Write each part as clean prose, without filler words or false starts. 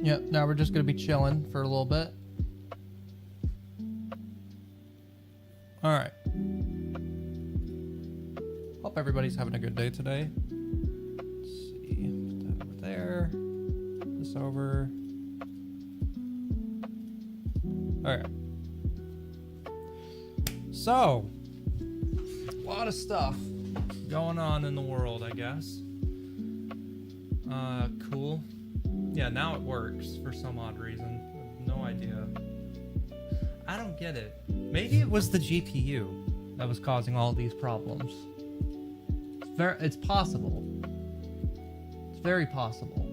Yep, now we're just gonna be chilling for a little bit. Alright. Hope everybody's having a good day today. Let's see. Put that over there. This over. Alright. So, a lot of stuff going on in the world, I guess. Cool. Yeah, now it works for some odd reason. No idea. I don't get it. Maybe it was the GPU that was causing all these problems. It's possible. It's very possible.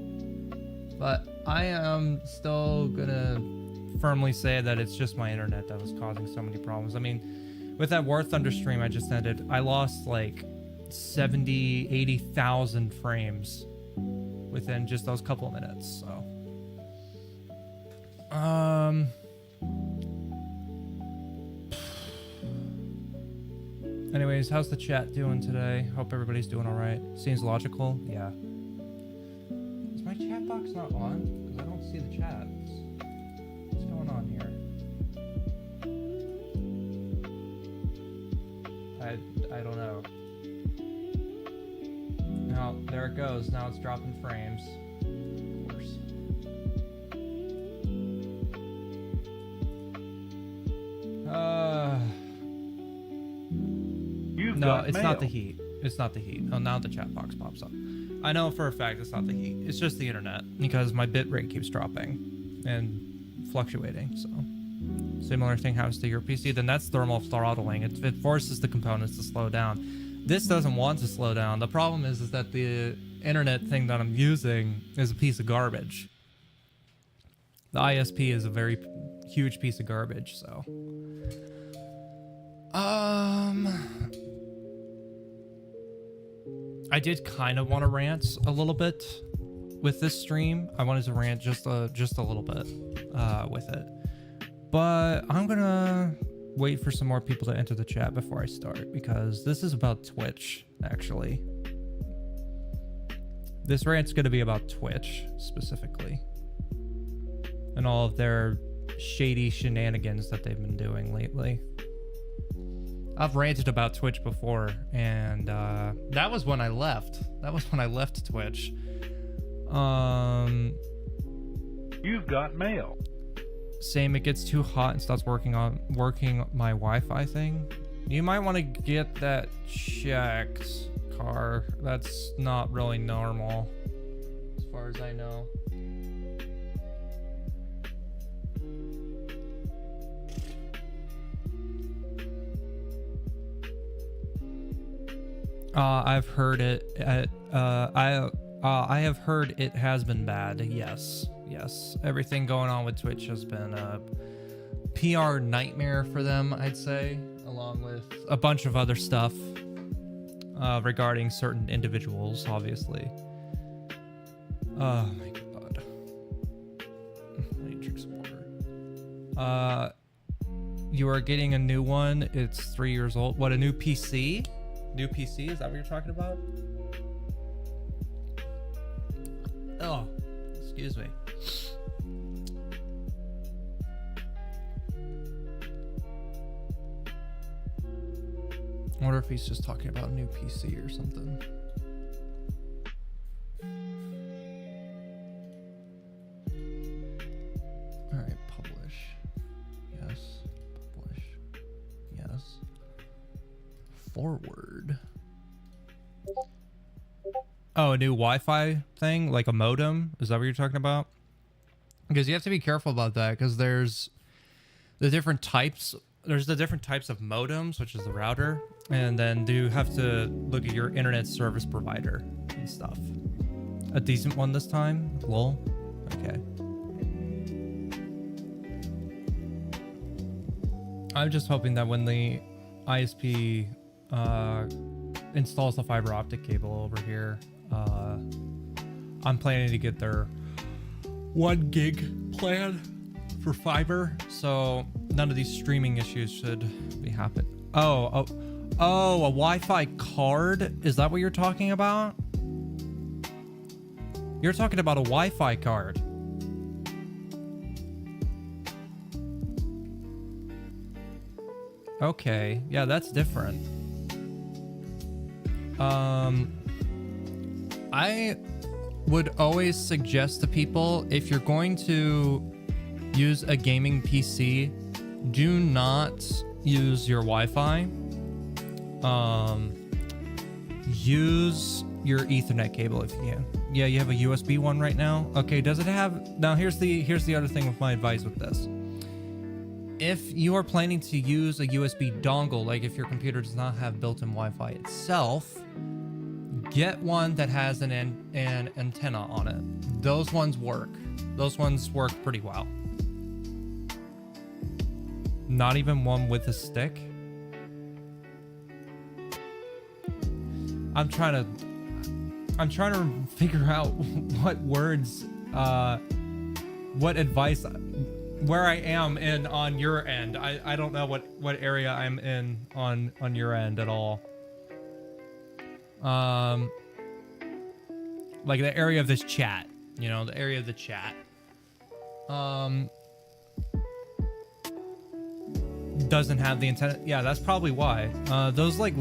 But I am still gonna firmly say that it's just my internet that was causing so many problems. I mean, with that War Thunder stream I just ended, I lost like 70, 80,000 frames within just those couple of minutes, so. Anyways, how's the chat doing today? Hope everybody's doing all right. Seems logical, yeah. Is my chat box not on? Because I don't see the chats. What's going on here? I don't know. Now, there it goes. Now it's dropping frames. Of course. No, it's not the heat. It's not the heat. Oh, now the chat box pops up. I know for a fact it's not the heat. It's just the internet because my bit rate keeps dropping and fluctuating. So, similar thing happens to your PC. Then that's thermal throttling. It forces the components to slow down. This doesn't want to slow down. The problem is that the internet thing that I'm using is a piece of garbage. The ISP is a very huge piece of garbage. So, I did kind of want to rant a little bit with this stream. I wanted to rant just a little bit with it. But I'm going to wait for some more people to enter the chat before I start, because this is about Twitch, actually. This rant's going to be about Twitch, specifically. And all of their shady shenanigans that they've been doing lately. I've ranted about Twitch before, and that was when I left. That was when I left Twitch. You've got mail. Same, it gets too hot and starts working my Wi-Fi thing. You might want to get that checked, Car. That's not really normal, as far as I know. I've heard it. I have heard it has been bad. Yes. Everything going on with Twitch has been a PR nightmare for them, I'd say, along with a bunch of other stuff regarding certain individuals, obviously. Oh my god. I need to drink some water. You are getting a new one. It's 3 years old. What, a new PC? New PC? Is that what you're talking about? Oh, excuse me. I wonder if he's just talking about a new PC or something. All right, publish. Yes. Publish. Yes. Forward. Oh, a new Wi-Fi thing, like a modem? Is that what you're talking about? Because you have to be careful about that, because there's the different types. There's the different types of modems, which is the router, and then you have to look at your internet service provider and stuff. A decent one this time? Lol. Okay. I'm just hoping that when the ISP installs the fiber optic cable over here, I'm planning to get their 1 gig plan for fiber, so none of these streaming issues should be happening. Oh, a Wi-Fi card? Is that what you're talking about? You're talking about a Wi-Fi card. Okay, yeah, that's different. I would always suggest to people, if you're going to use a gaming PC, do not use your Wi-Fi. Use your Ethernet cable if you can. Yeah, you have a USB one right now. Okay, does it have... Now here's the other thing with my advice with this. If you are planning to use a USB dongle, like if your computer does not have built-in Wi-Fi itself, get one that has an antenna on it. Those ones work. Those ones work pretty well. Not even one with a stick. I'm trying to figure out what words, what advice, where I am in on your end. I don't know what area I'm in on your end at all. Like the area of this chat, you know, the area of the chat. Doesn't have the antenna. Yeah, that's probably why. Those like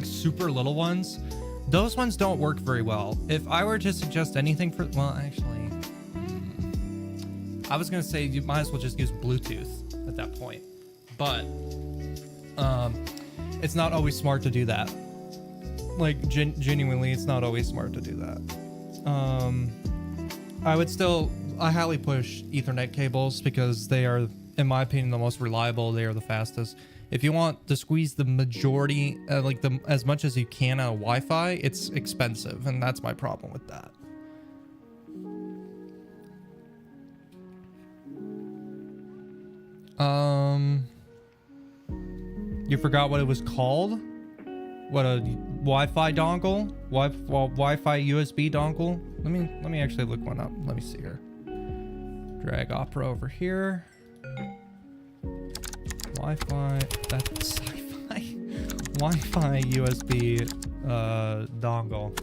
super little ones, those ones don't work very well. If I were to suggest anything for, well, actually, I was gonna say you might as well just use Bluetooth at that point, but it's not always smart to do that. Like genuinely, it's not always smart to do that. I highly push Ethernet cables because they are, in my opinion, the most reliable. They are the fastest. If you want to squeeze the majority, as much as you can out of Wi-Fi, it's expensive, and that's my problem with that. You forgot what it was called? What, a Wi-Fi dongle? Wi-Fi USB dongle? Let me actually look one up. Let me see here. Drag Opera over here. Wi-Fi, that's sci-fi. Wi-Fi USB dongle.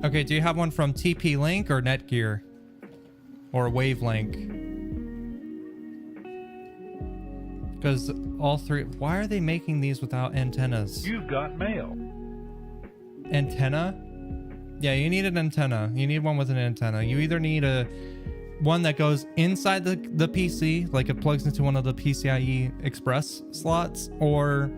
Okay, do you have one from TP-Link or Netgear? Or Wavelink? Because all three... Why are they making these without antennas? You've got mail. Antenna? Yeah, you need an antenna. You need one with an antenna. You either need one that goes inside the PC, like it plugs into one of the PCIe Express slots, or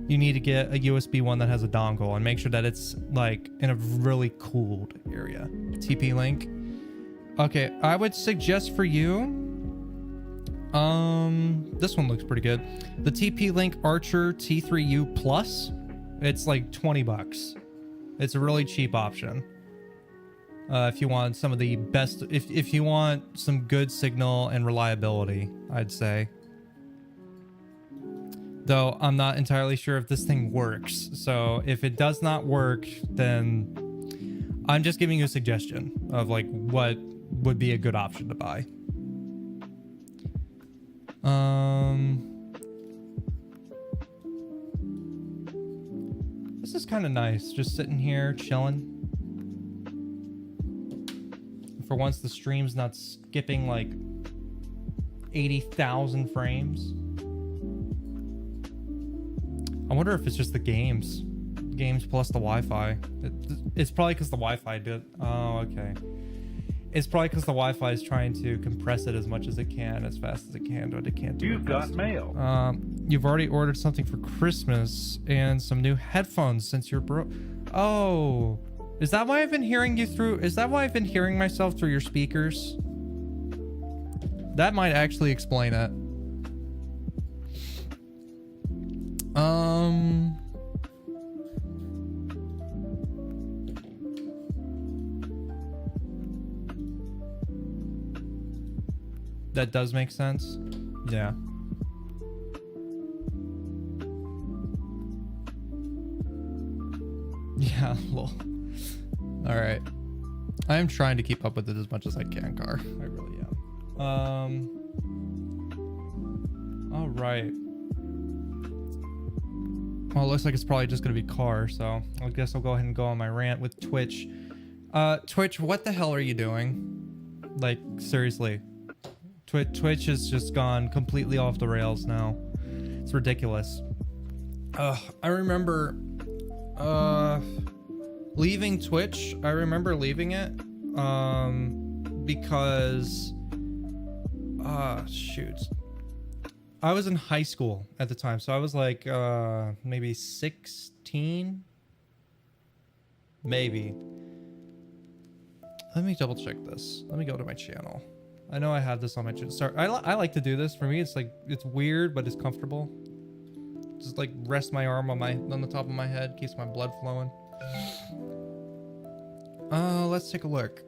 you need to get a USB one that has a dongle and make sure that it's like in a really cooled area. TP-Link. Okay, I would suggest for you, this one looks pretty good. The TP-Link Archer T3U Plus. It's like 20 bucks. It's a really cheap option. If you want some of the best, if you want some good signal and reliability, I'd say. Though I'm not entirely sure if this thing works. So if it does not work, then I'm just giving you a suggestion of like what would be a good option to buy. This is kind of nice, just sitting here chilling. For once, the stream's not skipping like 80,000 frames. I wonder if it's just the games plus the Wi-Fi. It's probably because the Wi-Fi did. Oh, okay. It's probably because the Wi-Fi is trying to compress it as much as it can, as fast as it can, but it can't do it. You've got mail. You've already ordered something for Christmas and some new headphones since you're Oh, is that why I've been hearing you through? Is that why I've been hearing myself through your speakers? That might actually explain it. That does make sense. Yeah. Yeah, lol. All right. I am trying to keep up with it as much as I can, Car. I really am. All right. Well, it looks like it's probably just gonna be car, so I guess I'll go ahead and go on my rant with Twitch. Twitch, what the hell are you doing? Like, seriously. Twitch has just gone completely off the rails now. It's ridiculous. I remember leaving Twitch. I remember leaving it because shoot. I was in high school at the time, so I was like maybe 16, maybe. Let me double check this. Let me go to my channel. I know I have this on my channel. Sorry, I like to do this. For me, it's like, it's weird, but it's comfortable. Just like rest my arm on the top of my head, keeps my blood flowing. Let's take a look.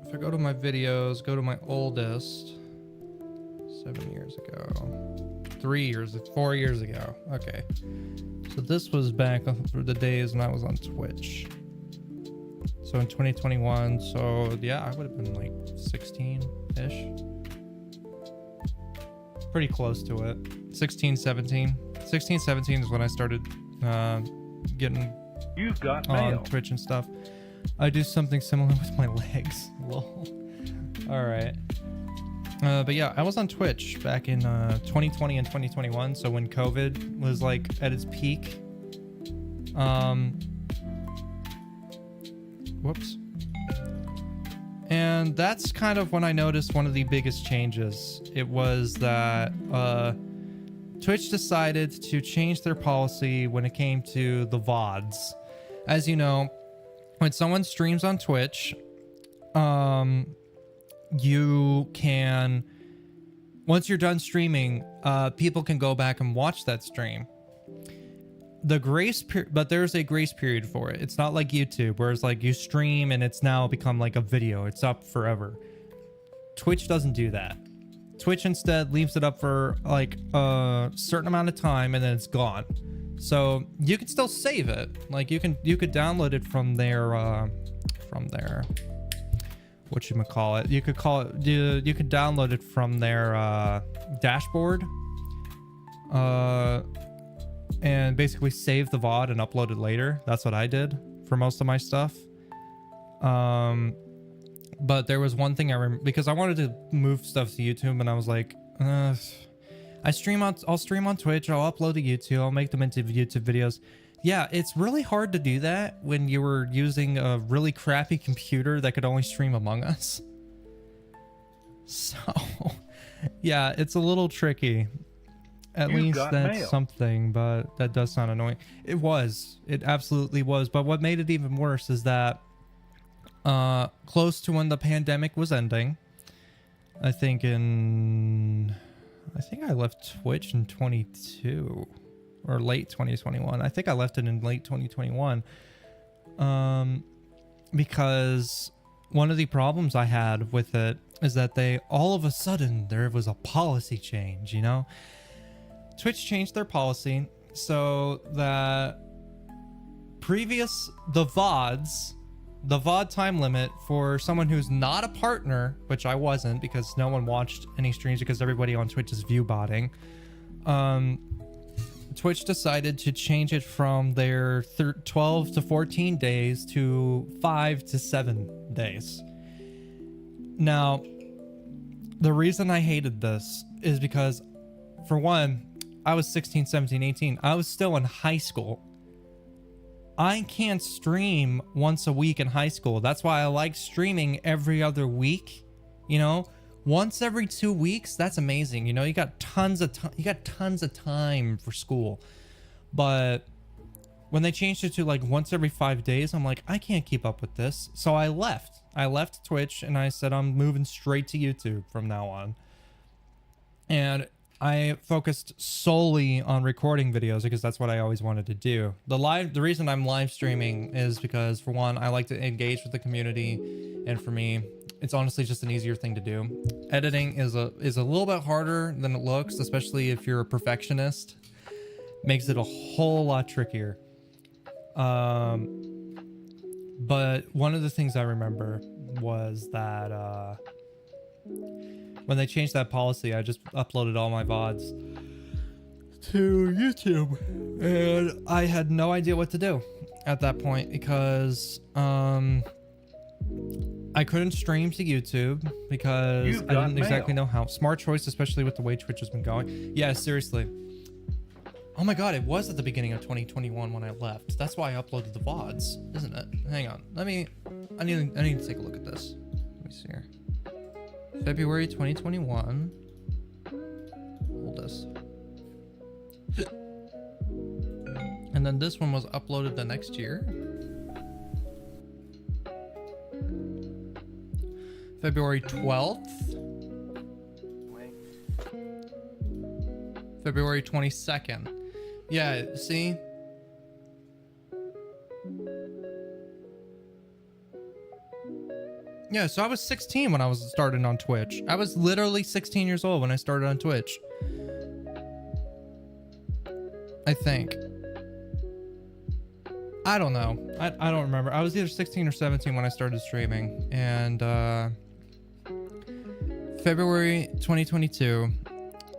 If I go to my videos, go to my oldest, 7 years ago, 3 years, 4 years ago. Okay, so this was back for the days when I was on Twitch. So in 2021, so yeah, I would have been like 16-ish. Pretty close to it. 16, 17. 16, 17 is when I started getting You've got on mail. Twitch and stuff. I do something similar with my legs. Lol. All right. But yeah, I was on Twitch back in 2020 and 2021. So when COVID was like at its peak. Whoops. And that's kind of when I noticed one of the biggest changes. It was that Twitch decided to change their policy when it came to the VODs. As you know, when someone streams on Twitch, you can, once you're done streaming, people can go back and watch that stream. The grace period, but there's a grace period for it. It's not like YouTube, where it's like you stream and it's now become like a video. It's up forever. Twitch doesn't do that. Twitch instead leaves it up for like a certain amount of time and then it's gone. So you can still save it. Like you could download it from their whatchamacallit. You could download it from their dashboard. And basically save the VOD and upload it later. That's what I did for most of my stuff. But there was one thing I remember, because I wanted to move stuff to YouTube, and I was like, I'll stream on Twitch, I'll upload to YouTube, I'll make them into YouTube videos. Yeah, it's really hard to do that when you were using a really crappy computer that could only stream Among Us. So, yeah, it's a little tricky. At least that's mail. Something, but that does sound annoying. It absolutely was. But what made it even worse is that close to when the pandemic was ending, I think I left Twitch in 22 or late 2021. I think I left it in late 2021 because one of the problems I had with it is that all of a sudden there was a policy change, you know? Twitch changed their policy so that the VOD time limit for someone who's not a partner, which I wasn't because no one watched any streams because everybody on Twitch is view botting. Twitch decided to change it from their 12 to 14 days to 5 to 7 days. Now, the reason I hated this is because, for one, I was 16, 17, 18. I was still in high school. I can't stream once a week in high school. That's why I like streaming every other week. You know, once every 2 weeks, that's amazing. You know, you got tons of time for school. But when they changed it to like once every 5 days, I'm like, I can't keep up with this. So I left. I left Twitch and I said I'm moving straight to YouTube from now on. And I focused solely on recording videos because that's what I always wanted to do. The reason I'm live streaming is because, for one, I like to engage with the community, and for me, it's honestly just an easier thing to do. Editing is a little bit harder than it looks, especially if you're a perfectionist. Makes it a whole lot trickier. But one of the things I remember was that when they changed that policy, I just uploaded all my VODs to YouTube, and I had no idea what to do at that point because I couldn't stream to YouTube because I didn't exactly know how. Smart choice, especially with the way Twitch has been going. Yeah, seriously. Oh my god, it was at the beginning of 2021 when I left. That's why I uploaded the VODs, isn't it? Hang on. I need to take a look at this. Let me see here. February 2021. Hold this. And then this one was uploaded the next year. February 12th. February 22nd. Yeah, see? Yeah, so I was 16 when I was started on Twitch. I was literally 16 years old when I started on Twitch. I think. I don't know. I don't remember. I was either 16 or 17 when I started streaming. And February 2022.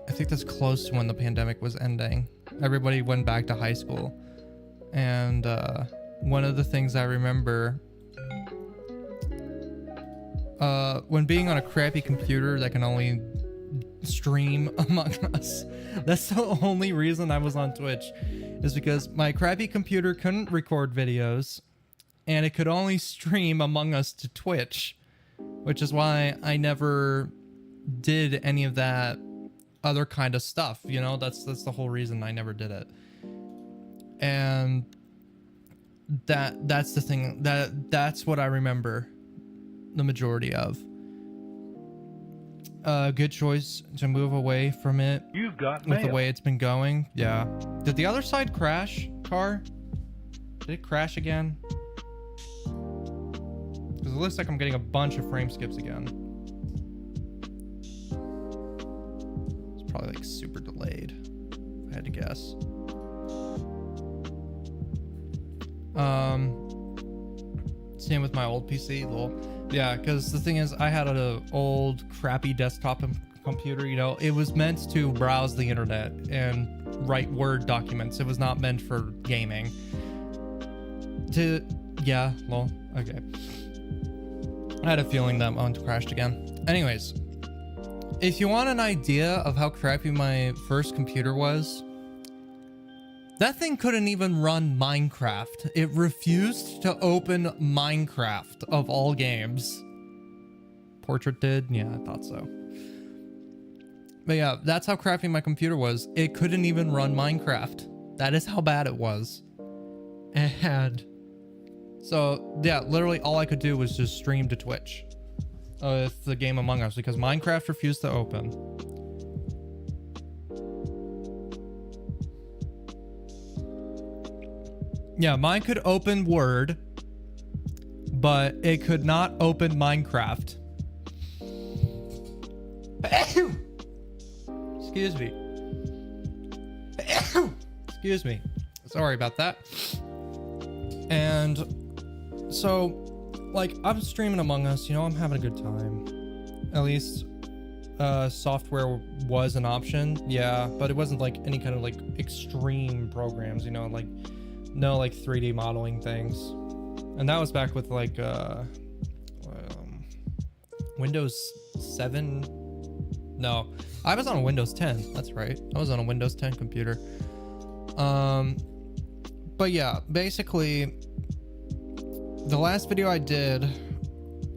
I think that's close to when the pandemic was ending. Everybody went back to high school. And one of the things I remember, when being on a crappy computer that can only stream Among Us, that's the only reason I was on Twitch, is because my crappy computer couldn't record videos and it could only stream Among Us to Twitch, which is why I never did any of that other kind of stuff, you know. That's the whole reason I never did it. And that's the thing, that's what I remember the majority of. Good choice to move away from it. You've got with mail. the way it's been going. Yeah. Did the other side crash, car? Did it crash again? Because it looks like I'm getting a bunch of frame skips again. It's probably like super delayed, if I had to guess. Same with my old PC, lol. Yeah, because the thing is, I had an old crappy desktop computer, you know. It was meant to browse the internet and write Word documents. It was not meant for gaming. Yeah, lol. Okay. I had a feeling that one crashed again. Anyways, if you want an idea of how crappy my first computer was, that thing couldn't even run Minecraft. It refused to open Minecraft, of all games. Portrait did? Yeah, I thought so. But yeah, that's how crappy my computer was. It couldn't even run Minecraft. That is how bad it was. And so, yeah, literally all I could do was just stream to Twitch with the game Among Us, because Minecraft refused to open. Yeah, mine could open Word, but it could not open Minecraft. Excuse me. Excuse me. Sorry about that. And so, like, I'm streaming Among Us, you know, I'm having a good time. At least, software was an option, yeah, but it wasn't like any kind of like extreme programs, you know, like no like 3D modeling things. And that was back with like Windows 7. No, I was on a Windows 10. That's right. I was on a Windows 10 computer. But yeah, basically the last video I did,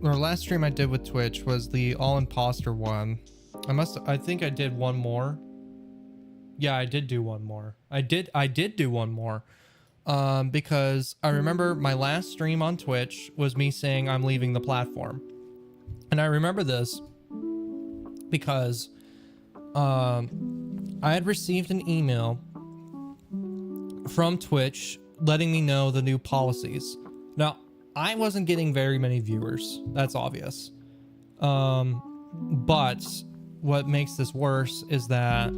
or last stream I did with Twitch, was the all imposter one. I think I did one more. Yeah, I did do one more. I did do one more. Because I remember my last stream on Twitch was me saying I'm leaving the platform. And I remember this because I had received an email from Twitch letting me know the new policies. Now, I wasn't getting very many viewers. That's obvious. But what makes this worse is that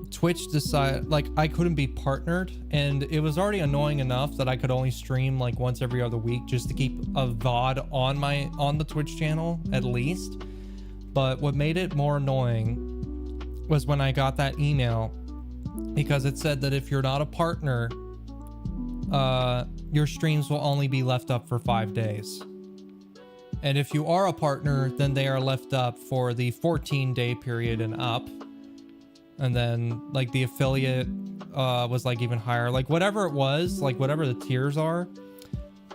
Twitch decided, like, I couldn't be partnered, and it was already annoying enough that I could only stream like once every other week just to keep a VOD on the Twitch channel at least. But what made it more annoying was when I got that email, because it said that if you're not a partner, your streams will only be left up for 5 days. And if you are a partner, then they are left up for the 14-day period and up. And then like the affiliate was like even higher, like whatever it was, like whatever the tiers are.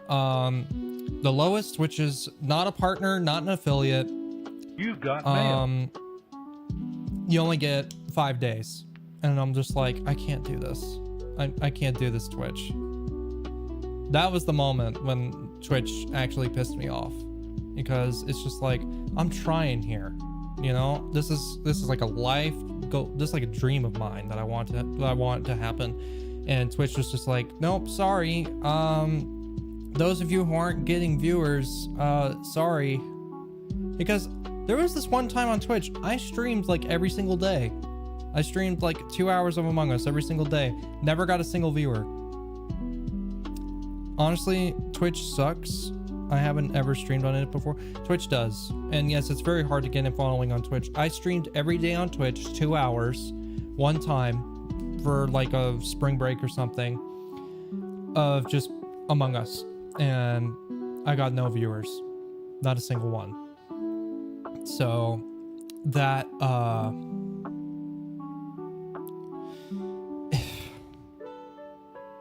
The lowest, which is not a partner, not an affiliate, You've got mail. you only get 5 days. And I'm just like, I can't do this. I can't do this, Twitch. That was the moment when Twitch actually pissed me off, because it's just like, I'm trying here, you know. This is like a life goal, this is like a dream of mine that I want to happen, and Twitch was just like, nope, sorry. Those of you who aren't getting viewers, sorry. Because there was this one time on Twitch, I streamed like every single day. I streamed like 2 hours of Among Us every single day. Never got a single viewer. Honestly, Twitch sucks. I haven't ever streamed on it before. Twitch does. And yes, it's very hard to get a following on Twitch. I streamed every day on Twitch, 2 hours, one time for like a spring break or something of just Among Us. And I got no viewers. Not a single one. So that,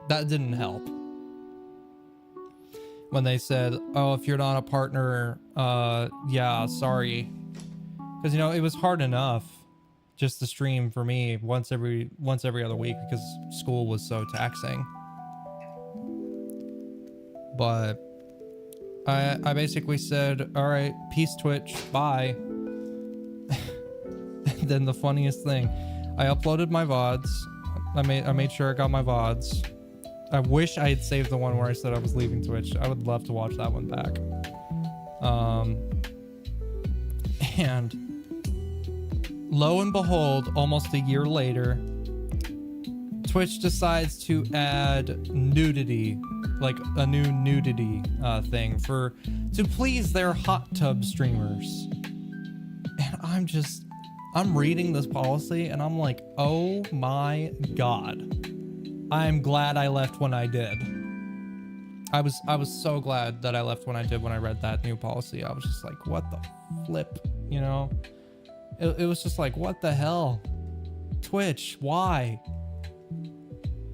that didn't help. When they said, oh, if you're not a partner, yeah, sorry. Because, you know, it was hard enough just to stream for me once every other week because school was so taxing. But I basically said, all right, peace, Twitch, bye. And then the funniest thing, I uploaded my VODs. I made sure I got my VODs. I wish I had saved the one where I said I was leaving Twitch. I would love to watch that one back. And lo and behold, almost a year later, Twitch decides to add nudity, like a new nudity thing to please their hot tub streamers. And I'm reading this policy and I'm like, oh my God. I'm glad I left when I did. I was so glad that I left when I did when I read that new policy. I was just like, what the flip, you know? It was just like, what the hell? Twitch, why?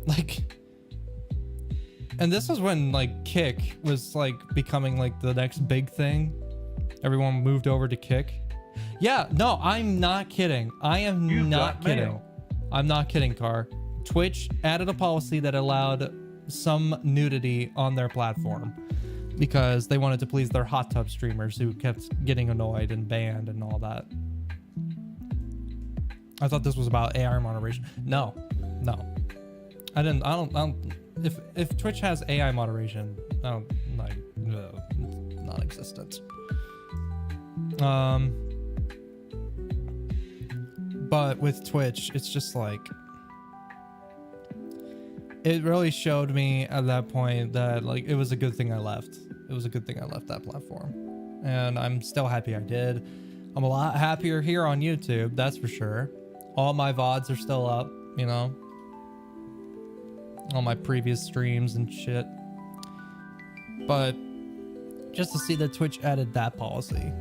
Like, and this was when like Kick was like becoming like the next big thing. Everyone moved over to Kick. Yeah, no, I'm not kidding. I am not kidding. I'm not kidding, Car. Twitch added a policy that allowed some nudity on their platform because they wanted to please their hot tub streamers who kept getting annoyed and banned and all that. I thought this was about AI moderation. No. I don't. If Twitch has AI moderation, non-existent. But with Twitch, it's just like, it really showed me at that point that like it was a good thing I left. It was a good thing I left that platform. And I'm still happy I did. I'm a lot happier here on YouTube, that's for sure. All my VODs are still up, you know. All my previous streams and shit. But just to see that Twitch added that policy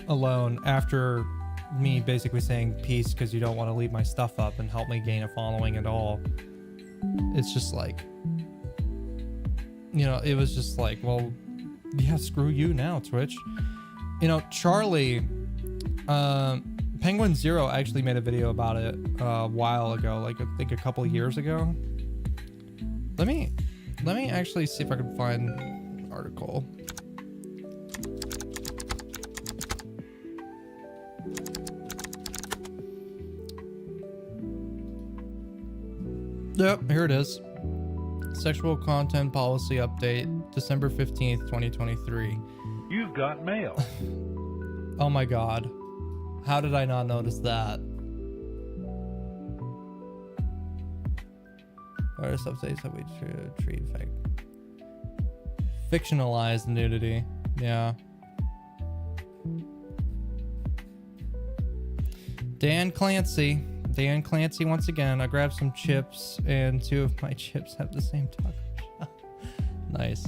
alone after me basically saying peace because you don't want to leave my stuff up and help me gain a following at all. It's just like, you know, it was just like, well, yeah, screw you now, Twitch. You know, Charlie, Penguin Zero actually made a video about it a while ago, like I think a couple years ago. Let me actually see if I can find an article. Yep, here it is. Sexual content policy update, December 15th, 2023. You've got mail. Oh my God. How did I not notice that? Various updates that we treat fictionalized nudity. Yeah. Dan Clancy Dan Clancy once again. I grabbed some chips and 2 of my chips have the same taco shell. Nice.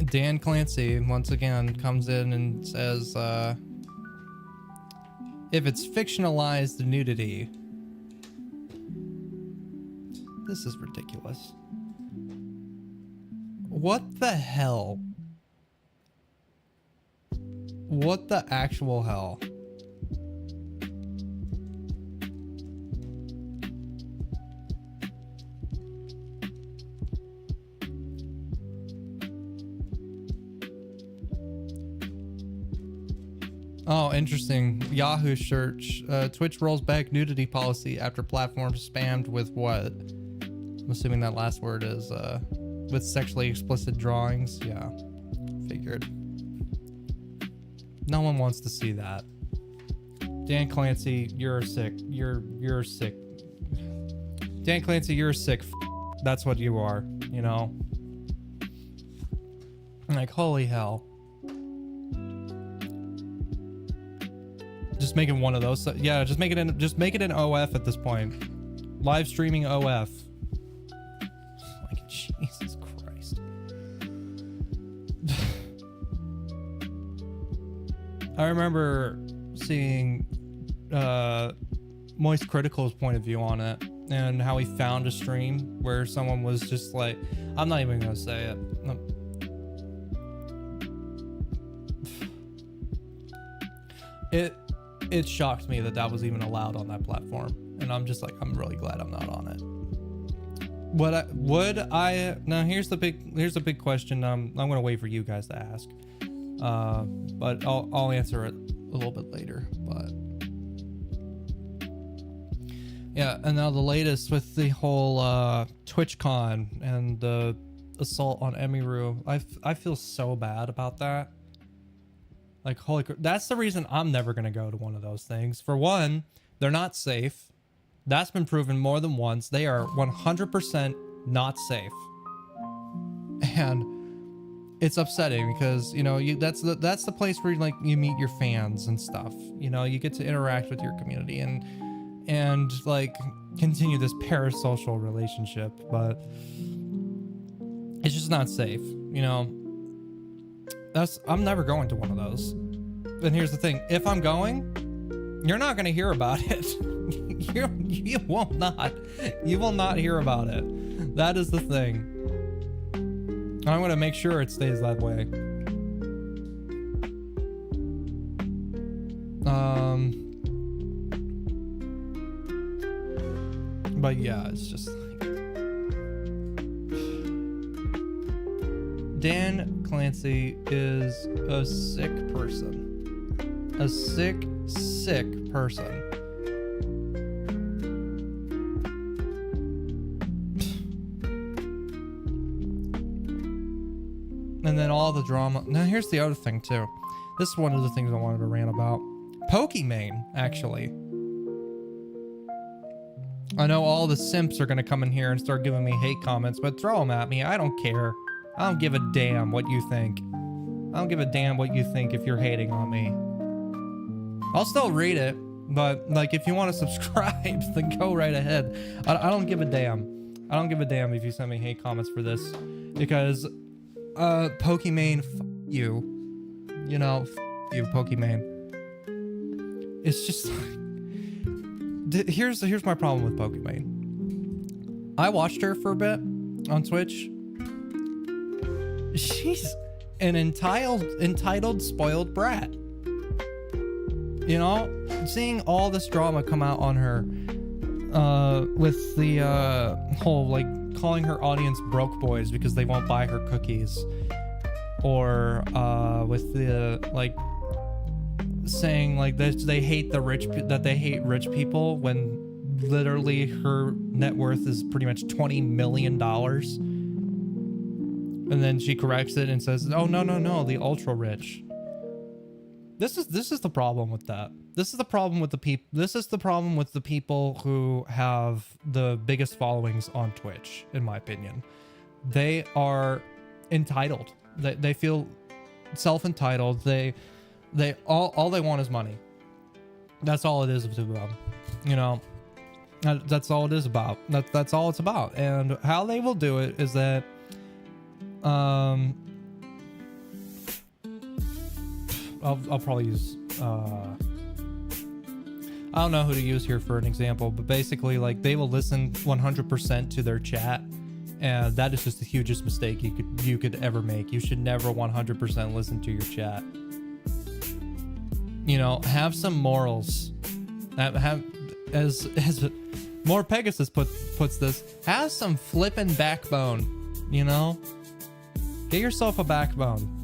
Dan Clancy once again comes in and says, if it's fictionalized nudity, this is ridiculous. What the hell? What the actual hell? Oh, interesting. Yahoo search. Twitch rolls back nudity policy after platform spammed with what? I'm assuming that last word is with sexually explicit drawings. Yeah, figured. No one wants to see that. Dan Clancy, you're sick. You're sick. Dan Clancy, you're a sick. That's what you are. You know. Like holy hell. Just making one of those. Yeah, just make it in OF at this point. Live streaming OF. Like Jesus Christ. I remember seeing Moist Critical's point of view on it and how he found a stream where someone was just like, I'm not even gonna say it. It shocked me that was even allowed on that platform, and I'm just like, I'm really glad I'm not on it. Would I now here's the big question. I'm gonna wait for you guys to ask, but I'll answer it a little bit later. But yeah, and now the latest with the whole TwitchCon and the assault on Emiru. I feel so bad about that. Like, holy crap. That's the reason I'm never going to go to one of those things. For one, they're not safe. That's been proven more than once. They are 100% not safe. And it's upsetting because, you know, that's the place where you meet your fans and stuff. You know, you get to interact with your community and like continue this parasocial relationship, but it's just not safe, you know. I'm never going to one of those. And here's the thing, if I'm going, you're not going to hear about it. you will not hear about it. That is the thing. And I'm going to make sure it stays that way. But yeah, it's just like Dan Clancy is a sick person. A sick person. And then all the drama. Now here's the other thing too. This is one of the things I wanted to rant about. Pokimane, actually. I know all the simps are gonna come in here and start giving me hate comments, but throw them at me. I don't care. I don't give a damn what you think. I don't give a damn what you think if you're hating on me. I'll still read it, but like if you want to subscribe, then go right ahead. I don't give a damn. I don't give a damn if you send me hate comments for this, because Pokimane, you. You know, you, Pokimane. It's just like, here's my problem with Pokimane. I watched her for a bit on Twitch. She's an entitled spoiled brat. You know, seeing all this drama come out on her with the whole like calling her audience broke boys because they won't buy her cookies, or with the like saying like they hate the rich, that they hate rich people, when literally her net worth is pretty much $20 million. And then she corrects it and says, oh no, the ultra rich. This is the problem with that. This is the problem with the people. This is the problem with the people who have the biggest followings on Twitch, in my opinion. They are entitled. They feel self-entitled. They all they want is money. That's all it is about. You know, that's all it is about. That's all it's about. And how they will do it is that, I'll probably use, I don't know who to use here for an example, but basically, like, they will listen 100% to their chat, and that is just the hugest mistake you could ever make. You should never 100% listen to your chat. You know, have some morals. Have as More Pegasus puts this, have some flippin' backbone. You know, get yourself a backbone.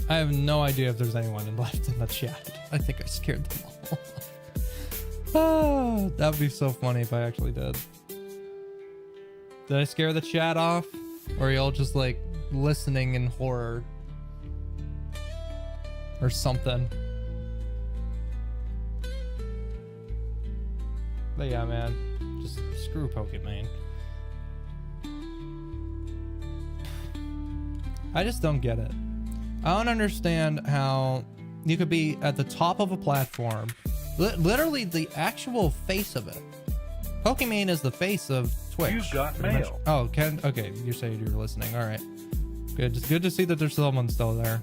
I have no idea if there's anyone left in the chat. I think I scared them all. Ah, that'd be so funny if I actually did. Did I scare the chat off? Or are y'all just like listening in horror? Or something. But yeah, man. Just screw Pokemon. I just don't get it. I don't understand how you could be at the top of a platform, literally the actual face of it. Pokemon is the face of Twitch. You've got mail. Oh, okay, you say you're listening. All right, good. Just good to see that there's someone still there.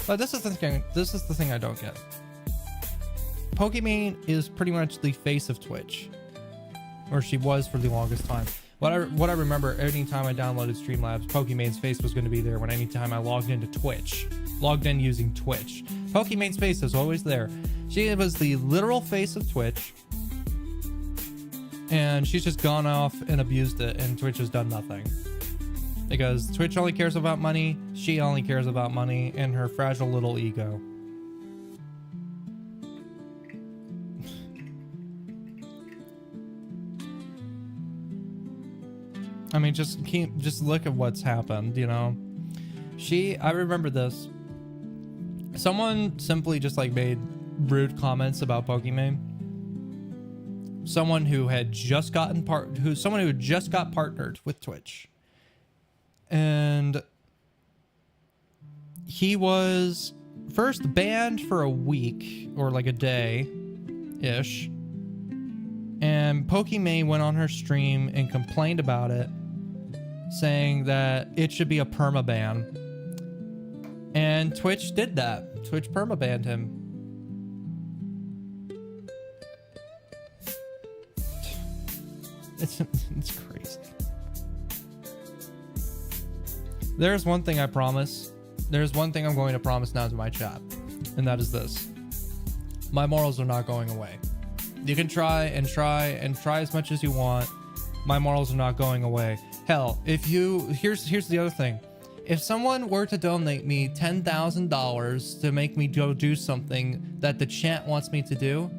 But this is the thing. This is the thing I don't get. Pokemon is pretty much the face of Twitch, or she was for the longest time. What I remember, anytime I downloaded Streamlabs, Pokemon's face was going to be there when anytime I logged into Twitch. Logged in using Twitch. Pokemon's face is always there. She was the literal face of Twitch. And she's just gone off and abused it, and Twitch has done nothing. Because Twitch only cares about money, she only cares about money, and her fragile little ego. I mean, just look at what's happened, you know. I remember this. Someone simply just like made rude comments about Pokemon. Someone who had just got partnered with Twitch. And he was first banned for a week or like a day-ish. And Pokemon went on her stream and complained about it, saying that it should be a permaban. And Twitch did that. Twitch permabanned him. It's crazy. There's one thing I promise. There's one thing I'm going to promise now to my chat, and that is this. My morals are not going away. You can try and try and try as much as you want. My morals are not going away. Hell, here's the other thing. If someone were to donate me $10,000 to make me go do something that the chat wants me to do,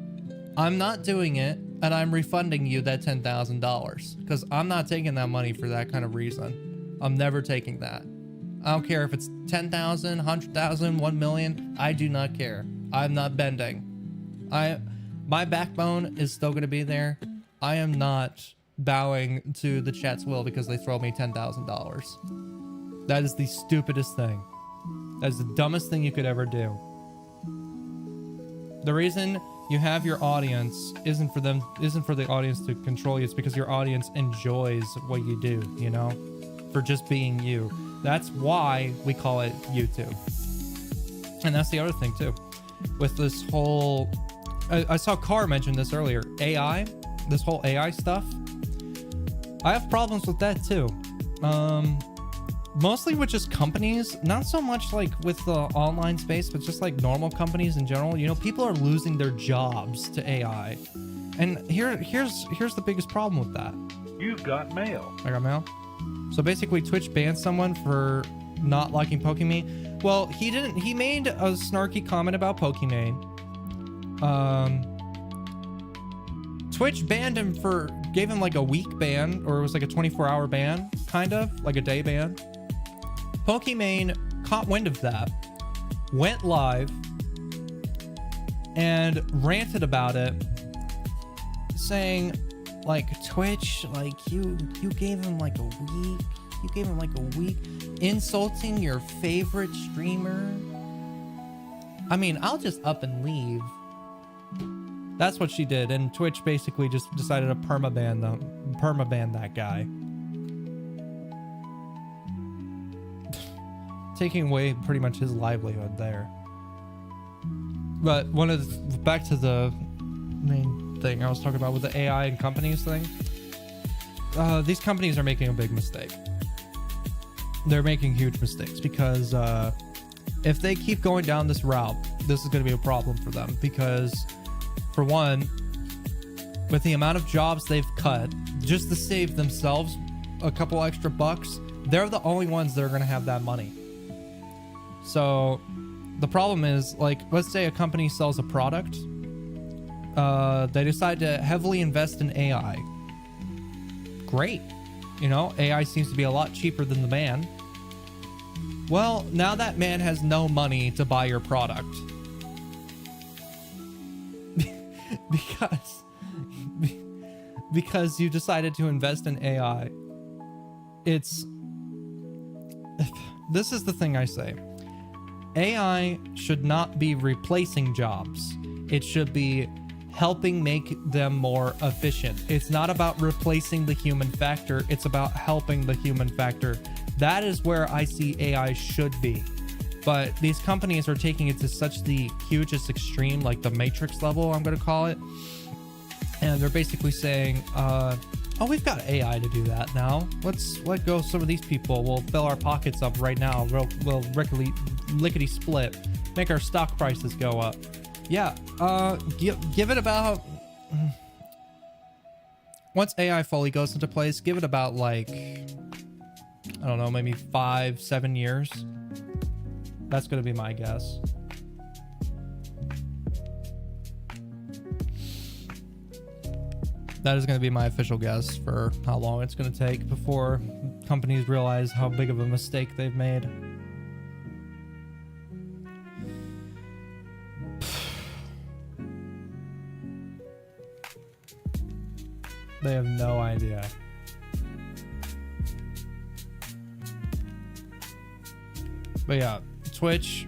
I'm not doing it, and I'm refunding you that $10,000 because I'm not taking that money for that kind of reason. I'm never taking that. I don't care if it's 10,000, 100,000, 1 million. I do not care. I'm not bending. My backbone is still going to be there. I am not bowing to the chat's will because they throw me $10,000. That is the stupidest thing. That is the dumbest thing you could ever do. The reason you have your audience isn't for the audience to control you. It's because your audience enjoys what you do, you know, for just being you. That's why we call it YouTube. And that's the other thing too. With this whole, I saw Carr mention this earlier, AI, this whole AI stuff. I have problems with that too. Mostly with just companies, not so much like with the online space, but just like normal companies in general. You know, people are losing their jobs to AI. And here's the biggest problem with that. You've got mail. I got mail. So basically Twitch banned someone for not liking Pokemon. Well, he didn't. He made a snarky comment about Pokemon. Twitch banned him gave him like a week ban, or it was like a 24-hour ban, kind of like a day ban. Pokemon caught wind of that, went live, and ranted about it, saying like, Twitch, like you gave him like a week You gave him like a week. Insulting your favorite streamer. I mean, I'll just up and leave. That's what she did, and Twitch basically just decided to permaban that guy. Taking away pretty much his livelihood there. But back to the main thing I was talking about with the AI and companies thing. These companies are making a big mistake. They're making huge mistakes because if they keep going down this route, this is going to be a problem for them. Because for one, with the amount of jobs they've cut, just to save themselves a couple extra bucks, they're the only ones that are going to have that money. So the problem is, like, let's say a company sells a product. They decide to heavily invest in AI. Great. You know, AI seems to be a lot cheaper than the man. Well, now that man has no money to buy your product. because you decided to invest in AI. This is the thing I say. AI should not be replacing jobs. It should be helping make them more efficient. It's not about replacing the human factor. It's about helping the human factor. That is where I see AI should be. But these companies are taking it to such the hugest extreme, like the Matrix level, I'm going to call it. And they're basically saying, oh, we've got AI to do that now. Let's let go some of these people. We'll fill our pockets up right now. We'll lickety split, make our stock prices go up. Yeah, give it about, once AI fully goes into place, give it about like, I don't know, maybe 5-7 years. That's going to be my guess. That is going to be my official guess for how long it's going to take before companies realize how big of a mistake they've made. They have no idea. But yeah, Twitch.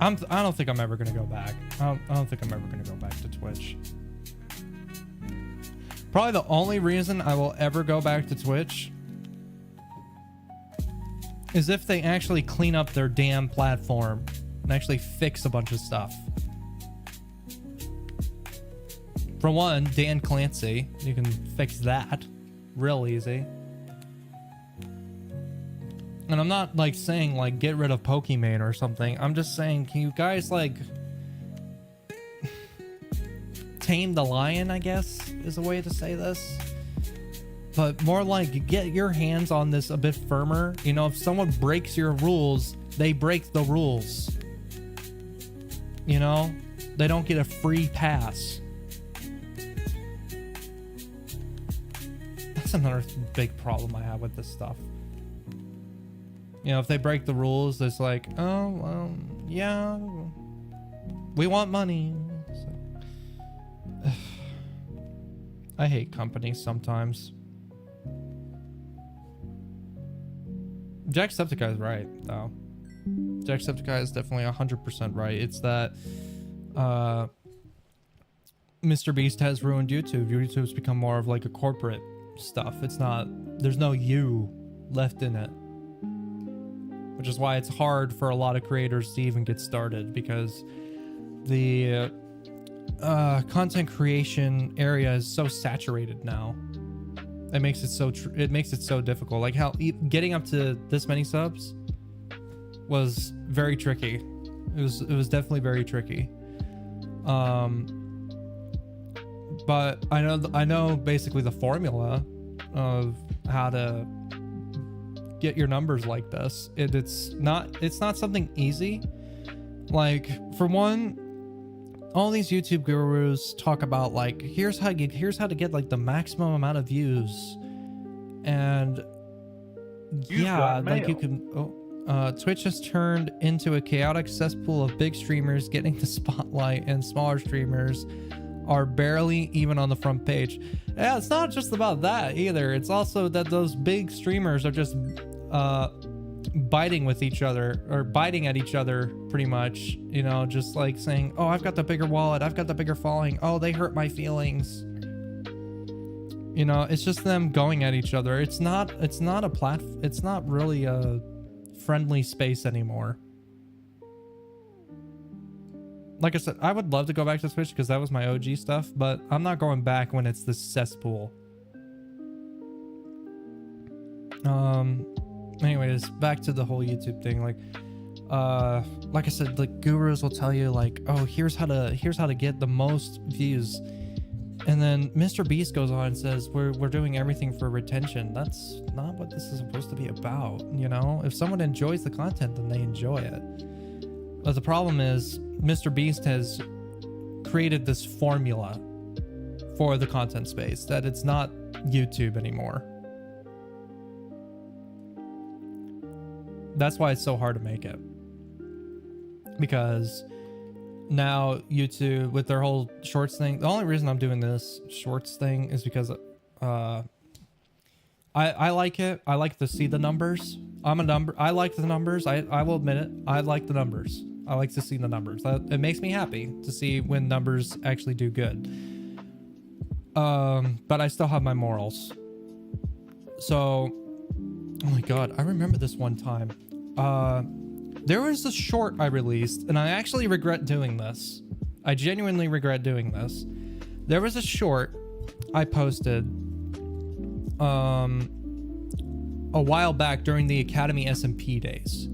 I don't think I'm ever gonna go back. I don't think I'm ever gonna go back to Twitch. Probably the only reason I will ever go back to Twitch is if they actually clean up their damn platform and actually fix a bunch of stuff. For one, Dan Clancy, you can fix that real easy. And I'm not like saying like get rid of Pokimane or something. I'm just saying, can you guys like tame the lion, I guess is a way to say this. But more like get your hands on this a bit firmer. You know, if someone breaks your rules, they break the rules. You know, they don't get a free pass. That's another big problem I have with this stuff. You know, if they break the rules, it's like, oh, well, yeah, we want money. So, I hate companies sometimes. Jacksepticeye is right, though. Jacksepticeye is definitely 100% right. It's that Mr. Beast has ruined YouTube. YouTube's become more of like a corporate stuff. It's not, there's no you left in it. Which is why it's hard for a lot of creators to even get started, because the content creation area is so saturated now. It makes it so difficult. Like how getting up to this many subs was very tricky. It was definitely very tricky. But I know basically the formula of how to get your numbers like this. It's not something easy. Like, for one, all these YouTube gurus talk about like here's how to get like the maximum amount of views, and yeah, like you can Twitch has turned into a chaotic cesspool of big streamers getting the spotlight and smaller streamers are barely even on the front page. Yeah, it's not just about that either. It's also that those big streamers are just biting with each other, or biting at each other pretty much, you know, just like saying, oh, I've got the bigger wallet, I've got the bigger following, oh, they hurt my feelings. You know, it's just them going at each other. It's not really a friendly space anymore. Like I said, I would love to go back to Twitch because that was my OG stuff, but I'm not going back when it's this cesspool. Anyways, back to the whole YouTube thing. Like I said, like gurus will tell you like, oh, here's how to get the most views. And then Mr. Beast goes on and says, we're doing everything for retention. That's not what this is supposed to be about, you know? If someone enjoys the content, then they enjoy it. But the problem is, Mr. Beast has created this formula for the content space that it's not YouTube anymore. That's why it's so hard to make it. Because now YouTube, with their whole shorts thing, the only reason I'm doing this shorts thing is because I like it. I like to see the numbers. I like the numbers. I will admit it. I like the numbers. I like to see the numbers. It makes me happy to see when numbers actually do good. But I still have my morals. So, oh my god, I remember this one time. There was a short I released, and I actually regret doing this. I genuinely regret doing this. There was a short I posted a while back during the Academy SMP days.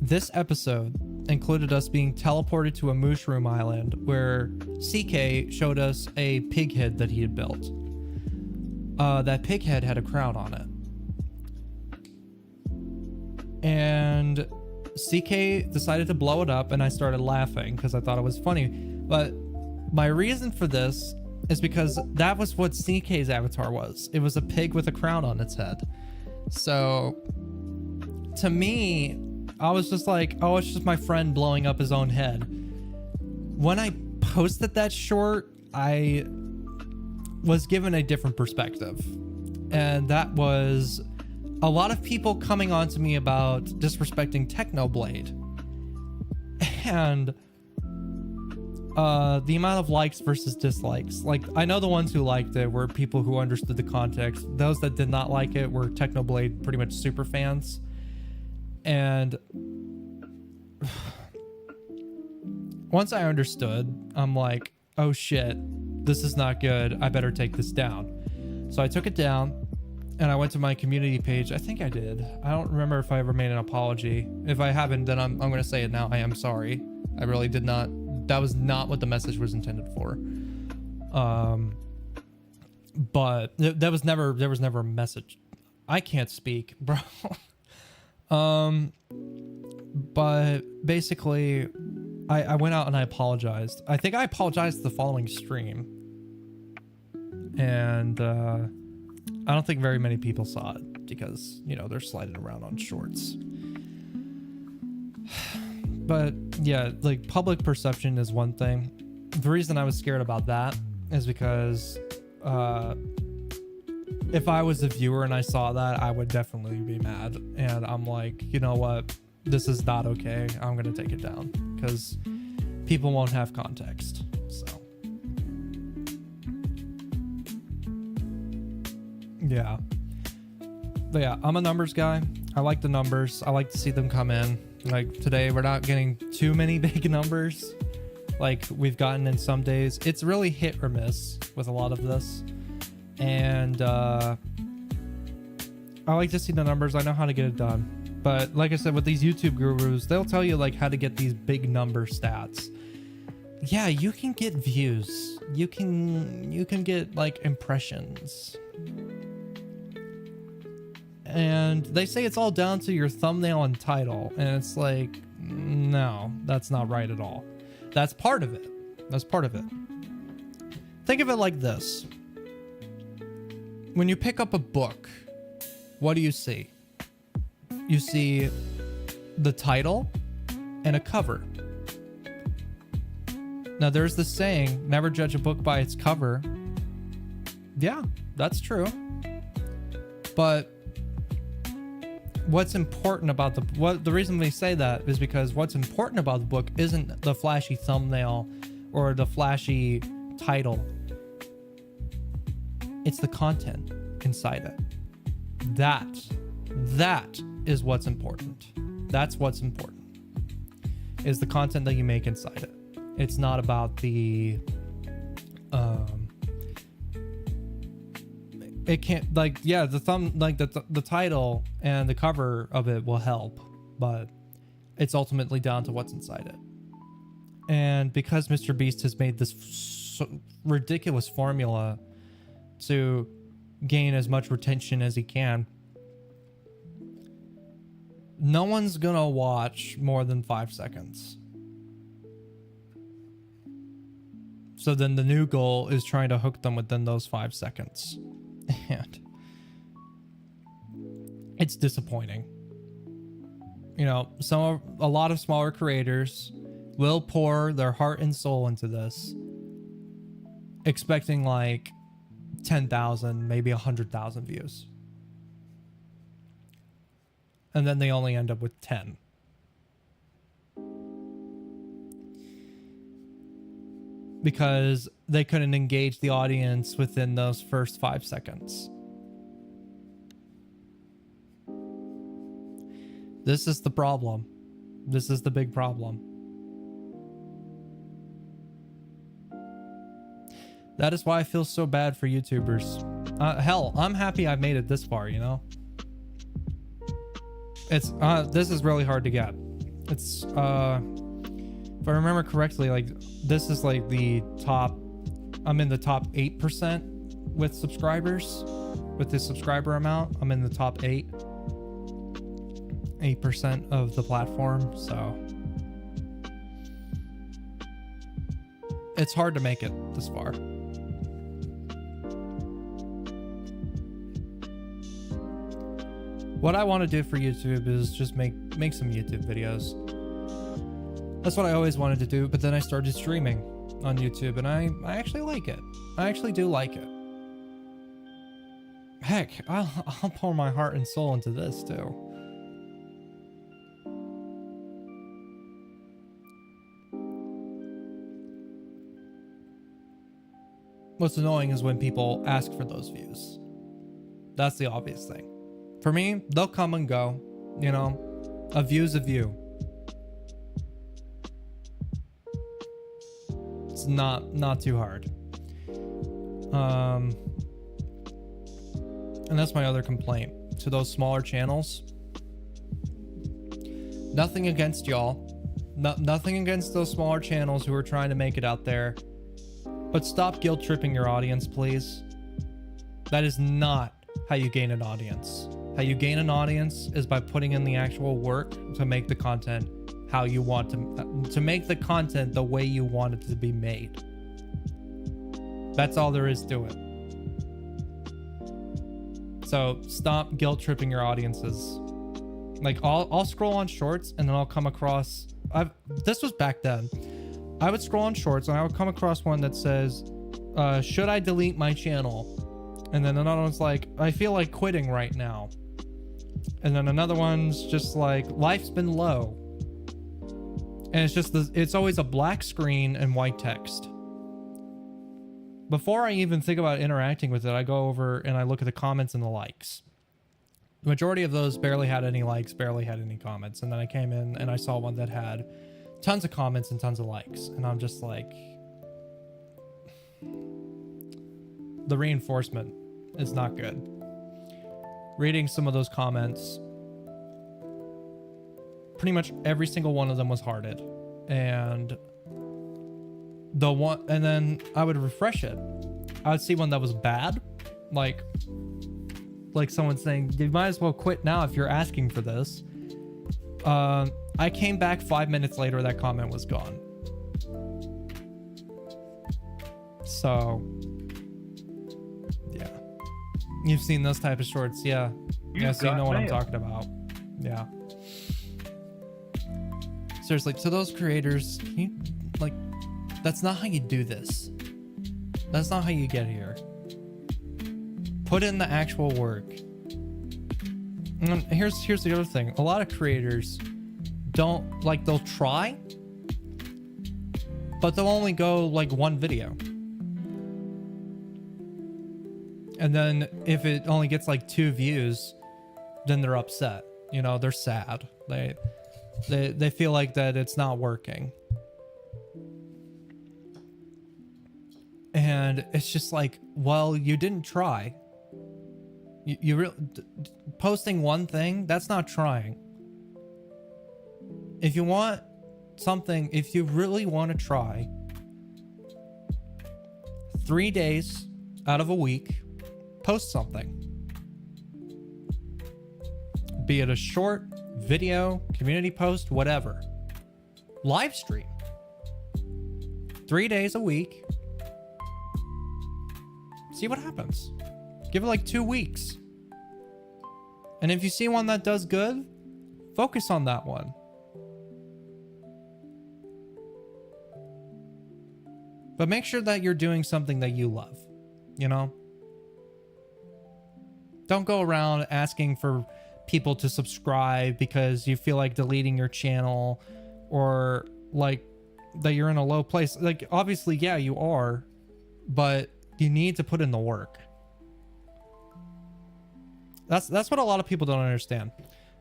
This episode included us being teleported to a mushroom island where CK showed us a pig head that he had built. That pig head had a crown on it. And CK decided to blow it up, and I started laughing because I thought it was funny. But my reason for this is because that was what CK's avatar was. It was a pig with a crown on its head. So to me, I was just like, oh, it's just my friend blowing up his own head. When I posted that short, I was given a different perspective. And that was a lot of people coming on to me about disrespecting Technoblade. And the amount of likes versus dislikes. Like, I know the ones who liked it were people who understood the context. Those that did not like it were Technoblade pretty much super fans. And once I understood, I'm like, oh shit, this is not good. I better take this down. So I took it down and I went to my community page. I think I did. I don't remember if I ever made an apology. If I haven't, then I'm going to say it now. I am sorry. I really did not. That was not what the message was intended for. But there was never a message. I can't speak, bro. But basically I went out and I apologized. I think I apologized the following stream. And I don't think very many people saw it because, you know, they're sliding around on shorts. But yeah, like public perception is one thing. The reason I was scared about that is because if I was a viewer and I saw that, I would definitely be mad. And I'm like, you know what? This is not okay. I'm going to take it down because people won't have context. So, yeah. But yeah, I'm a numbers guy. I like the numbers. I like to see them come in. Like today, we're not getting too many big numbers like we've gotten in some days. It's really hit or miss with a lot of this. And I like to see the numbers. I know how to get it done. But like I said, with these YouTube gurus, they'll tell you like how to get these big number stats. Yeah, you can get views. You can get like impressions. And they say it's all down to your thumbnail and title. And it's like, no, that's not right at all. That's part of it. That's part of it. Think of it like this. When you pick up a book, what do you see? You see the title and a cover. Now, there's this saying, never judge a book by its cover. Yeah, that's true. But what's important about the reason we say that is because what's important about the book isn't the flashy thumbnail or the flashy title. It's the content inside it. That is what's important. That's what's important. Is the content that you make inside it. It's not about the it can't, like, yeah, the title and the cover of it will help, but it's ultimately down to what's inside it. And because Mr. Beast has made this ridiculous formula to gain as much retention as he can, no one's gonna watch more than 5 seconds. So then the new goal is trying to hook them within those 5 seconds. And it's disappointing. You know, a lot of smaller creators will pour their heart and soul into this, expecting like 10,000, maybe 100,000 views. And then they only end up with 10. Because they couldn't engage the audience within those first 5 seconds. This is the problem. This is the big problem. That is why I feel so bad for YouTubers. Hell, I'm happy I made it this far, you know? It's this is really hard to get. It's if I remember correctly, like, this is like the top, I'm in the top 8% with subscribers, with the subscriber amount. I'm in the top 8% of the platform, so it's hard to make it this far. What I want to do for YouTube is just make some YouTube videos. That's what I always wanted to do, but then I started streaming on YouTube, and I actually like it. I actually do like it. Heck, I'll pour my heart and soul into this too. What's annoying is when people ask for those views. That's the obvious thing. For me, they'll come and go. You know, a view's a view. It's not too hard. And that's my other complaint to those smaller channels. Nothing against y'all. Nothing against those smaller channels who are trying to make it out there. But stop guilt tripping your audience, please. That is not how you gain an audience. How you gain an audience is by putting in the actual work to make the content how you want to make the content the way you want it to be made. That's all there is to it. So stop guilt tripping your audiences. Like, I'll scroll on shorts and then I'll come across, this was back then. I would scroll on shorts and I would come across one that says, should I delete my channel? And then another one's like, I feel like quitting right now. And then another one's just like, life's been low. And it's just it's always a black screen and white text. Before I even think about interacting with it, I go over and I look at the comments and the likes. The majority of those barely had any likes, barely had any comments. And then I came in and I saw one that had tons of comments and tons of likes. And I'm just like, the reinforcement is not good. Reading some of those comments, pretty much every single one of them was hearted. And then I would refresh it. I would see one that was bad, like someone saying, you might as well quit now if you're asking for this. I came back 5 minutes later, that comment was gone. So yeah, you've seen those type of shorts. Yeah, so you know what I'm talking about. Yeah, seriously, to those creators, can you, like, That's not how you do this. That's not how you get here. Put in the actual work. And here's the other thing. A lot of creators don't, like, they'll try, but they'll only go like one video. And then if it only gets like 2 views, then they're upset. You know, they're sad. They feel like that it's not working. And it's just like, well, you didn't try. You really posting one thing, that's not trying. If you want something, if you really want to try, 3 days out of a week, post something. Be it a short video, community post, whatever. Live stream. 3 days a week. See what happens. Give it like 2 weeks. And if you see one that does good, focus on that one. But make sure that you're doing something that you love, you know? Don't go around asking for people to subscribe because you feel like deleting your channel, or like that you're in a low place. Like, obviously, yeah, you are, but you need to put in the work. That's what a lot of people don't understand.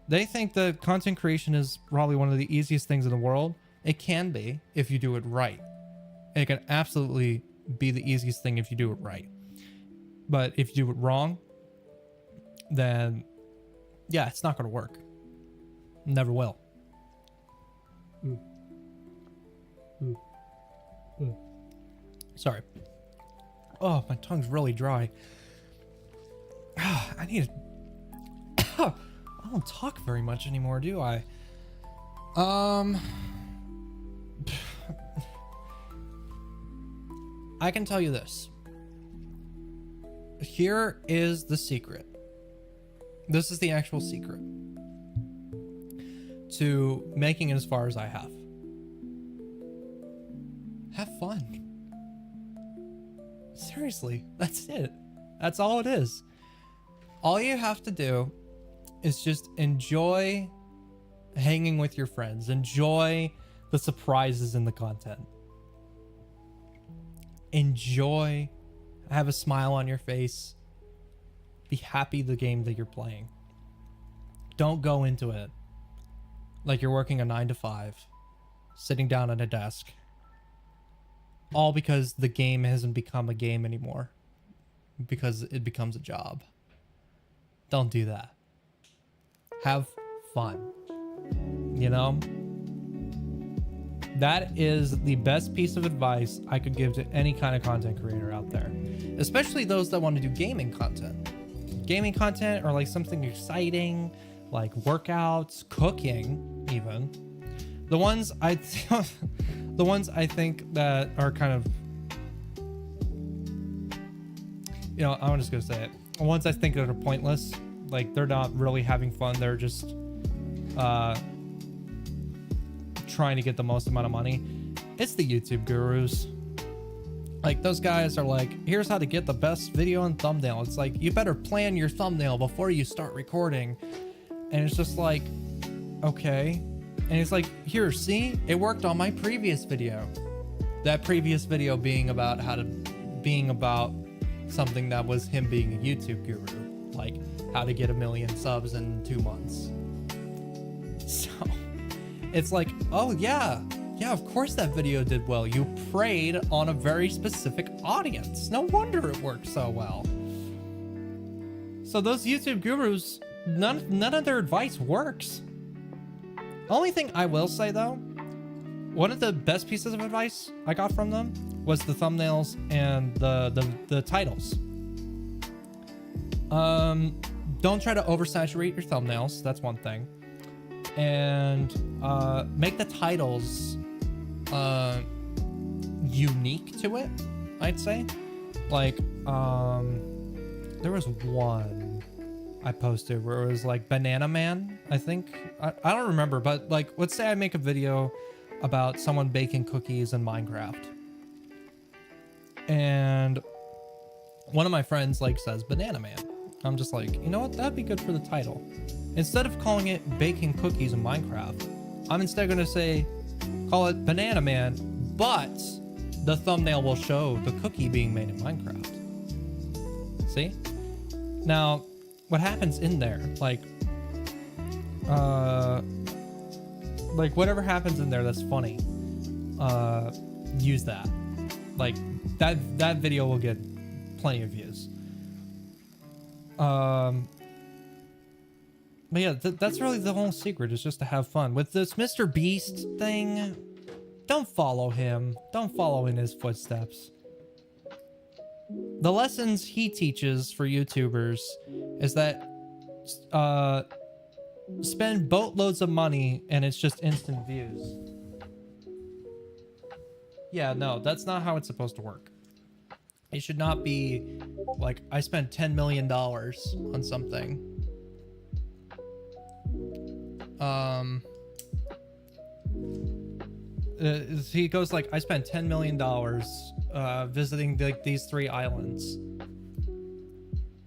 They think that content creation is probably one of the easiest things in the world. It can be if you do it right. It can absolutely be the easiest thing if you do it right. But if you do it wrong, then yeah, it's not going to work. Never will. Sorry. Oh, my tongue's really dry. I need to... I don't talk very much anymore, do I? I can tell you this. Here is the secret. This is the actual secret to making it as far as I have. Have fun. Seriously, that's it. That's all it is. All you have to do is just enjoy hanging with your friends. Enjoy the surprises in the content. Enjoy. Have a smile on your face. Be happy the game that you're playing. Don't go into it like you're working a 9 to 5, sitting down at a desk. All because the game hasn't become a game anymore. Because it becomes a job. Don't do that. Have fun. You know? That is the best piece of advice I could give to any kind of content creator out there. Especially those that want to do gaming content. Gaming content, or like something exciting, like workouts, cooking, even. The ones I think that are kind of, you know, I'm just gonna say it. The ones I think that are pointless, like they're not really having fun. They're just trying to get the most amount of money. It's the YouTube gurus. Like, those guys are like, here's how to get the best video and thumbnail. It's like, you better plan your thumbnail before you start recording. And it's just like, okay. And it's like, here, see, it worked on my previous video. That previous video being about something that was him being a YouTube guru, like how to get 1 million subs in 2 months. So it's like, oh yeah, of course that video did well. You preyed on a very specific audience. No wonder it worked so well. So those YouTube gurus, none of their advice works. Only thing I will say though, one of the best pieces of advice I got from them was the thumbnails and the titles. Don't try to oversaturate your thumbnails. That's one thing. And make the titles unique to it, I'd say. Like, there was one I posted where it was like Banana Man, I think. I don't remember, but like, let's say I make a video about someone baking cookies in Minecraft. And one of my friends like says Banana Man. I'm just like, you know what? That'd be good for the title. Instead of calling it Baking Cookies in Minecraft, I'm instead going to call it Banana Man, but the thumbnail will show the cookie being made in Minecraft. See? Now, what happens in there, like whatever happens in there that's funny, use that. Like, that video will get plenty of views. But yeah, that's really the whole secret, is just to have fun. With this Mr. Beast thing, don't follow him. Don't follow in his footsteps. The lessons he teaches for YouTubers is that spend boatloads of money and it's just instant views. Yeah, no, that's not how it's supposed to work. It should not be like, I spent $10 million on something. He goes like, I spent $10 million visiting these 3 islands.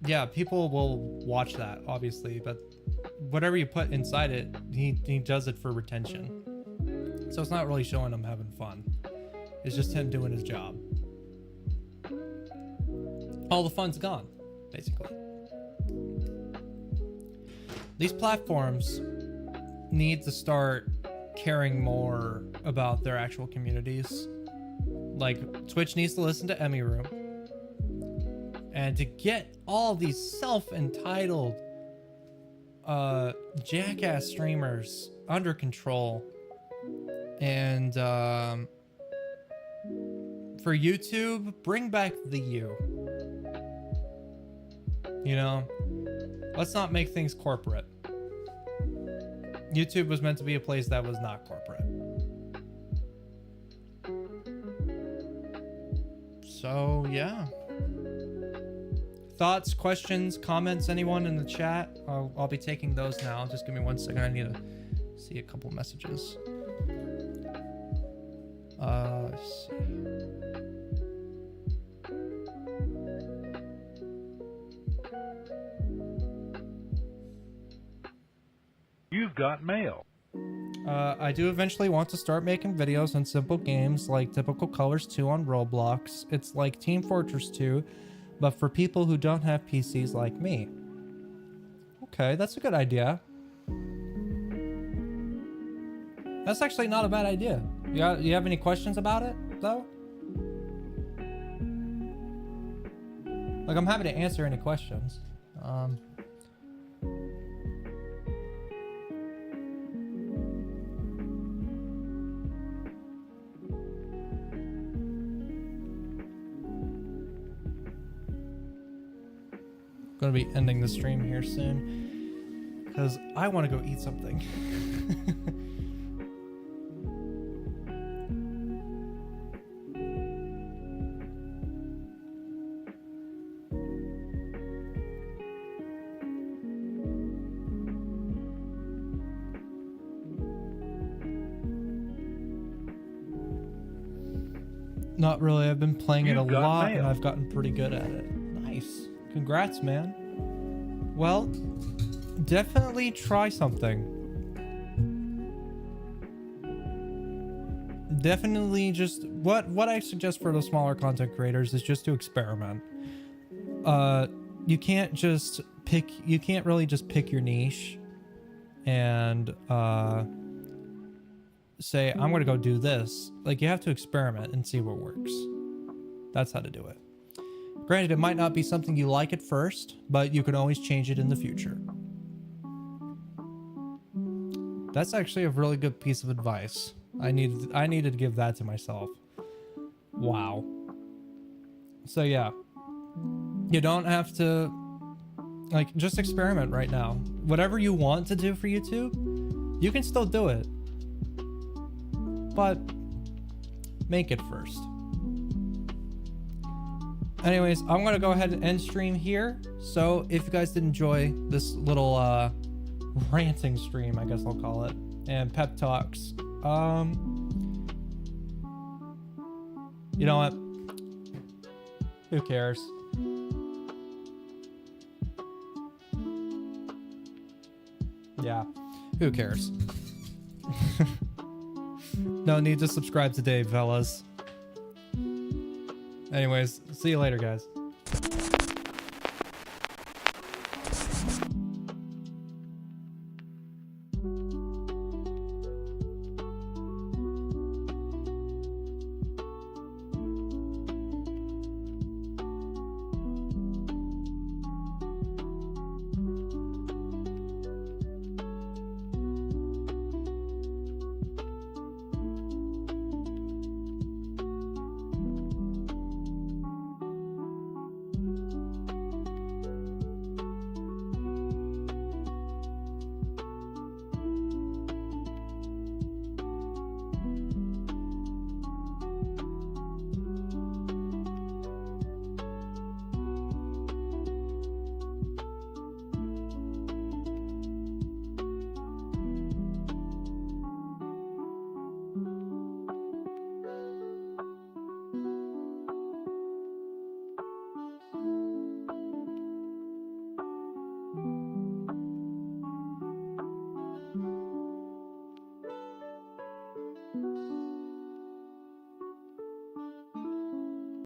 Yeah, people will watch that, obviously, but whatever you put inside it, he does it for retention. So it's not really showing him having fun. It's just him doing his job. All the fun's gone, basically. These platforms need to start caring more about their actual communities. Like, Twitch needs to listen to Emmy Room. And to get all these self-entitled jackass streamers under control. And for YouTube, bring back the you. You know? Let's not make things corporate. YouTube was meant to be a place that was not corporate. So, yeah. Thoughts, questions, comments, anyone in the chat? I'll be taking those now. Just give me 1 second. I need to see a couple messages. Let's see. You've got mail. I do eventually want to start making videos on simple games like Typical Colors 2 on Roblox. It's like Team Fortress 2, but for people who don't have PCs like me. Okay, that's a good idea. That's actually not a bad idea. You have any questions about it, though? Like, I'm happy to answer any questions. Gonna be ending the stream here soon because I want to go eat something. Not really. I've been playing it a lot and I've gotten pretty good at it. Nice. Congrats, man. Well, definitely try something. Definitely just what I suggest for the smaller content creators is just to experiment. You can't really just pick your niche and say, I'm going to go do this. Like, you have to experiment and see what works. That's how to do it. Granted, it might not be something you like at first, but you can always change it in the future. That's actually a really good piece of advice. I needed to give that to myself. Wow. So yeah. You don't have to, like, just experiment right now. Whatever you want to do for YouTube, you can still do it. But make it first. Anyways, I'm gonna go ahead and end stream here. So if you guys did enjoy this little ranting stream, I guess I'll call it, and pep talks, you know what? Who cares? Yeah, who cares? No need to subscribe to Dave, fellas. Anyways, see you later, guys.